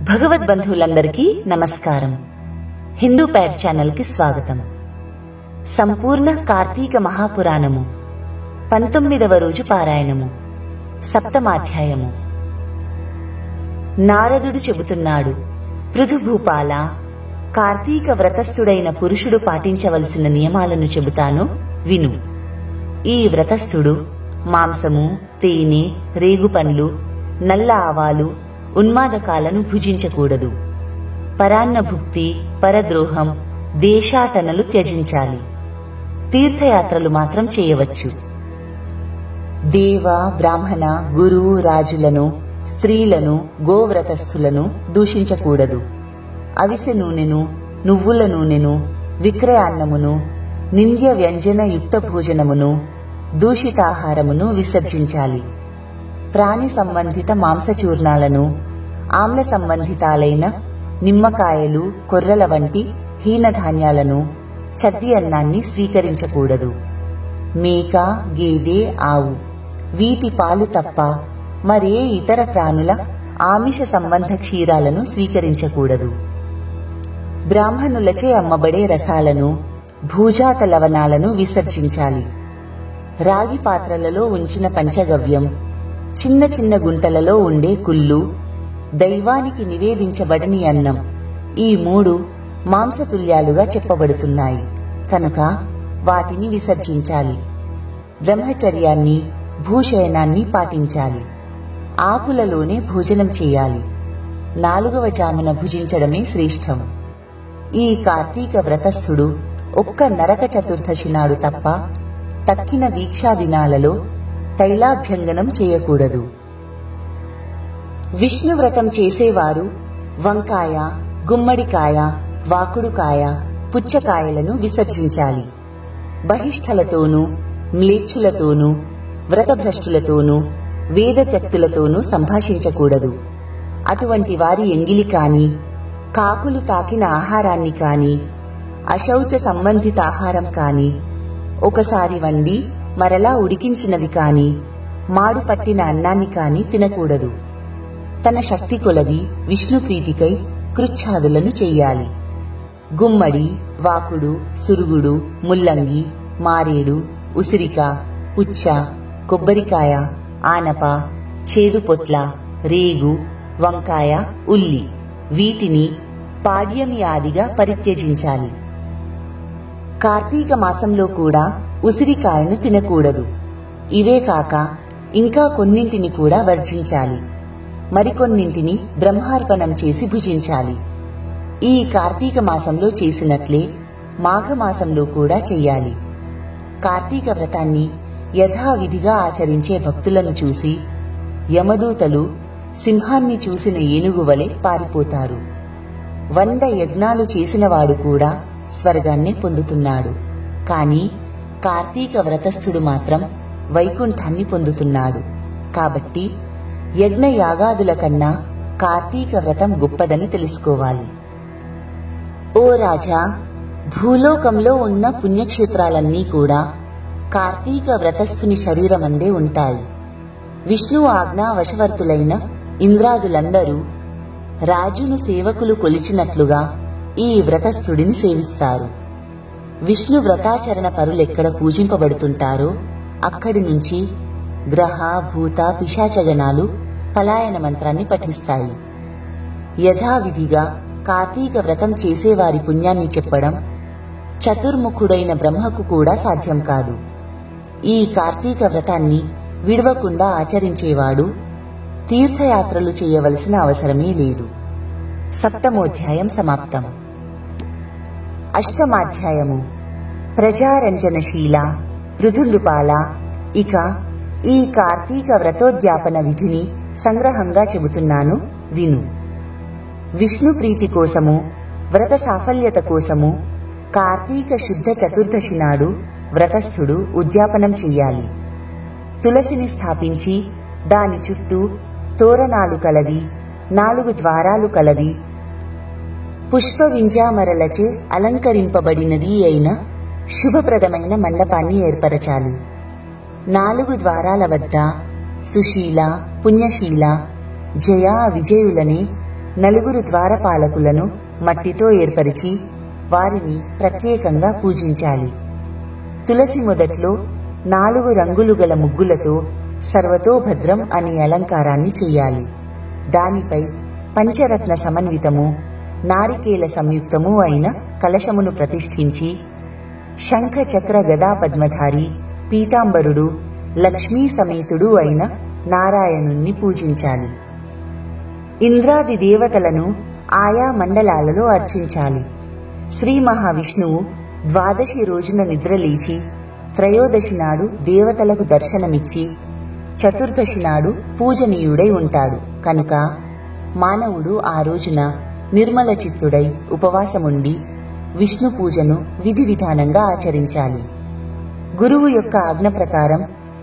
భగవద్బంధువులందరికీ నమస్కారం. Hindu pair channel కి స్వాగతం. సంపూర్ణ కార్తీక మహాపురాణము 19వ రోజు పారాయణము, సప్తమాధ్యాయము. నారదుడు చెబుతున్నాడు, పృథుభూపాల, కార్తీక వ్రతస్థుడైన పురుషుడు పాటించవలసిన నియమాలను చెబుతాను, విను. ఈ వ్రతస్థుడు మాంసము, తేనె, రేగుపండ్లు, నల్ల ఆవాలు, ఉన్మాదకాలను భుజించకూడదు. పరాన్నభుక్తి, పరద్రోహం, దేశాటనలు త్యజించాలి. తీర్థయాత్రలు మాత్రం చేయవచ్చు. దేవ, బ్రాహ్మణ, గురు, రాజులను, స్త్రీలను, గోవ్రతస్థులను దూషించకూడదు. అవిసె నూనెను, నువ్వుల నూనెను, విక్రయాన్నమును, నింద్య వ్యంజన యుక్త భోజనమును, దూషితాహారమును విసర్జించాలి. ప్రాణి సంబంధిత మాంసచూర్ణాలను, ఆమ్ల సంబంధితాలైన నిమ్మకాయలు, కొర్రల వంటి హీనధాన్యాలను, చద్ది అన్నాన్ని స్వీకరించకూడదు. మేక, గేదె, ఆవు వీటి పాలు తప్ప మరే ఇతర ప్రాణుల ఆమిష సంబంధ క్షీరాలను స్వీకరించకూడదు. బ్రాహ్మణులచే అమ్మబడే రసాలను, భూజాత లవణాలను విసర్జించాలి. రాగి పాత్రలలో ఉంచిన పంచగవ్యం, చిన్న చిన్న గుంటలలో ఉండే కుళ్ళు, దైవానికి నివేదించబడని అన్నం, ఈ 3 మాంసతుల్యాలుగా చెప్పబడుతున్నాయి కనుక వాటిని విసర్జించాలి. బ్రహ్మచర్యాన్ని, భూశయనాన్ని పాటించాలి. ఆకులలోనే భోజనం చేయాలి. 4వ జామున భుజించడమే శ్రేష్టం. ఈ కార్తీక వ్రతస్థుడు ఒక్క నరక చతుర్దశి నాడు తప్ప తక్కిన దీక్షా దినాలలో తైలాభ్యంగనం చేయకూడదు. విష్ణువ్రతం చేసేవారు వంకాయ, గుమ్మడికాయ, వాకుడుకాయ, పుచ్చకాయలను విసర్జించాలి. బహిష్ఠలతోనూ, మ్లేచ్ఛులతోనూ, వ్రతభ్రష్టులతోనూ, వేదత్యక్తులతోనూ సంభాషించకూడదు. అటువంటి వారి ఎంగిలి కాని, కాకులు తాకిన ఆహారాన్ని కాని, అశౌచ సంబంధిత ఆహారం కాని, ఒకసారి వండి మరలా ఉడికించినది కాని, మాడు పట్టిన అన్నాన్ని కాని తినకూడదు. తన శక్తి కొలది విష్ణుప్రీతికై కృచ్ఛాదులను చెయ్యాలి. గుమ్మడి, వాకుడు, సురుగుడు, ముల్లంగి, మారేడు, ఉసిరిక, పుచ్చ, కొబ్బరికాయ, ఆనప, చేదుపొట్ల, రేగు, వంకాయ, ఉల్లి వీటిని పాడ్యమి ఆదిగా పరిత్యజించాలి. కార్తీక మాసంలో కూడా ఉసిరికాయను తినకూడదు. ఇవే కాక ఇంకా కొన్నింటిని కూడా వర్జించాలి. మరికొన్నింటిని బ్రహ్మార్పణం చేసి భుజించాలి. ఈ కార్తీక మాసంలో చేసినట్లే మాఘమాసంలో కూడా చెయ్యాలి. కార్తీక వ్రతాన్ని యథావిధిగా ఆచరించే భక్తులను చూసి యమదూతలు సింహాన్ని చూసిన ఏనుగు వలె పారిపోతారు. 100 యజ్ఞాలు చేసినవాడు కూడా స్వర్గాన్ని పొందుతున్నాడు. కాని కార్తీక వ్రతస్థుడు మాత్రం వైకుంఠాన్ని పొందుతున్నాడు. కాబట్టి యజ్ఞయాగాదుల కన్నా కార్తీక వ్రతం గొప్పదని తెలుసుకోవాలి. ఓ రాజా, భూలోకంలో ఉన్న పుణ్యక్షేత్రాలన్నీ కూడా కార్తీక వ్రతస్థుని శరీరమందే ఉంటాయి. విష్ణు ఆజ్ఞా వశవర్తులైన ఇంద్రాదులందరూ రాజును సేవకులు కొలిచినట్లుగా ఈ వ్రతస్థుడిని సేవిస్తారు. విష్ణు వ్రతాచరణ పరులెక్కడ పూజింపబడుతుంటారో అక్కడి నుంచి గ్రహ, భూత, పిశాచగణాలు పలాయన మంత్రాన్ని పఠిస్తాయి. యథావిధిగా కార్తీక వ్రతం చేసేవారి పుణ్యాన్ని చెప్పడం చతుర్ముఖుడైన బ్రహ్మకు కూడా సాధ్యం కాదు. ఈ కార్తీక వ్రతాన్ని విడవకుండా ఆచరించేవాడు తీర్థయాత్రలు చేయవలసిన అవసరమే లేదు. సప్తమోధ్యాయం సమాప్తం. అష్టమాధ్యాయము ప్రజారంజనశీల పృథునృపాల. ఇక ఈ కార్తీక వ్రతోద్యాపన విధిని సంగ్రహంగా చెబుతున్నాను, విను. విష్ణు ప్రీతి కోసము, వ్రత సాఫల్యత కోసము కార్తీక శుద్ధ చతుర్దశి నాడు వ్రతస్థుడు ఉద్యాపనం చెయ్యాలి. తులసిని స్థాపించి దాని చుట్టూ తోరణాలు కలది, 4 ద్వారాలు కలది, పుష్ప వింజామరలచే అలంకరింపబడినది అయిన శుభప్రదమైన మండపాన్ని ఏర్పరచాలి. 4 ద్వారాల వద్ద సుశీల, పుణ్యశీల, జయ, విజయులనే నలుగురు ద్వారపాలకులను మట్టితో ఏర్పరిచి వారిని ప్రత్యేకంగా పూజించాలి. తులసి మొదట్లో 4 రంగులు గల ముగ్గులతో సర్వతోభద్రం అనే అలంకారాన్ని చెయ్యాలి. దానిపై పంచరత్న సమన్వితము, నారికేల సంయుక్తము అయిన కలశమును ప్రతిష్ఠించి శంఖ చక్ర గదా పద్మధారి పీతాంబరుడు లక్ష్మీ సమేతుడు అయిన నారాయణుణ్ణి పూజించాలి. ఇంద్రాది దేవతలను ఆయా మండలాలలో అర్చించాలి. శ్రీ మహావిష్ణువు ద్వాదశి రోజున నిద్రలేచి త్రయోదశి నాడు దేవతలకు దర్శనమిచ్చి చతుర్దశి నాడు పూజనీయుడై ఉంటాడు కనుక మానవుడు ఆ రోజున నిర్మల చిత్తుడై ఉపవాసముండి విష్ణు పూజను విధి విధానంగా ఆచరించాలి. గురువు యొక్క ఆజ్ఞ ప్రకారం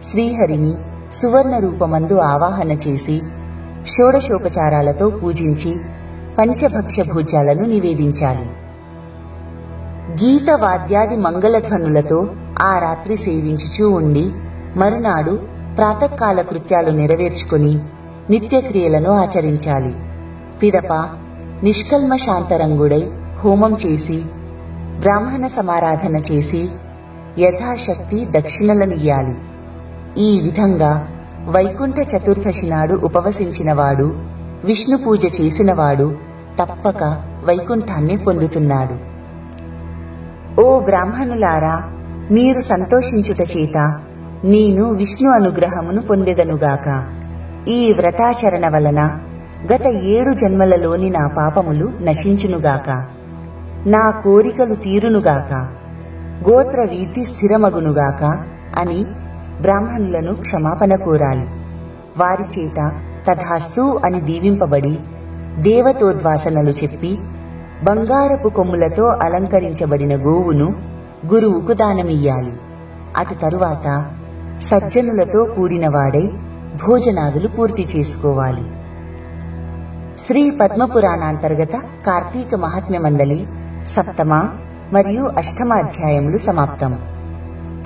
శ్రీహరిని సువర్ణ రూపమందు ఆవాహన చేసి షోడశోపచారాలతో పూజించి పంచభక్ష్య భోజ్యాలను నివేదించాలి. గీత వాద్యాది మంగళధ్వనులతో ఆ రాత్రి సేవించుచూ ఉండి మరునాడు ప్రాతకాల కృత్యాలు నెరవేర్చుకుని నిత్యక్రియలను ఆచరించాలి. పిదప నిష్కల్మశాంతరంగుడై హోమం చేసి బ్రాహ్మణ సమారాధన చేసి యథాశక్తి దక్షిణలనియ్యాలి. ఈ విధంగా వైకుంఠ చతుర్దశి నాడు ఉపవసించినవాడు, విష్ణు పూజ చేసినవాడు తప్పక వైకుంఠాన్ని పొందుతున్నాడు. ఓ బ్రాహ్మణులారా, మీరు సంతోషించుట చేత నేను విష్ణు అనుగ్రహమును పొందెదనుగాక. ఈ వ్రతాచరణ వలన గత 7 జన్మలలోని నా పాపములు నశించునుగాక. నా కోరికలు తీరునుగాక. గోత్ర వీధి స్థిరమగునుగాక అని బ్రాహ్మణులను క్షమాపణ కోరాలి. వారి చేత తథాస్తు అని దీవింపబడి దేవతోద్వాసనలు చెప్పి బంగారపు కొమ్ములతో అలంకరించబడిన గోవును గురువుకు దానమియ్యాలి. అటు తరువాత సజ్జనులతో కూడినవాడై భోజనాదులు పూర్తి చేసుకోవాలి. శ్రీ పద్మపురాణాంతర్గత కార్తీక మహాత్మ్యమందలి 7వ మరియు 8వ అధ్యాయములు సమాప్తం.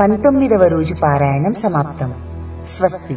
19వ రోజు పారాయణం సమాప్తం. స్వస్తి.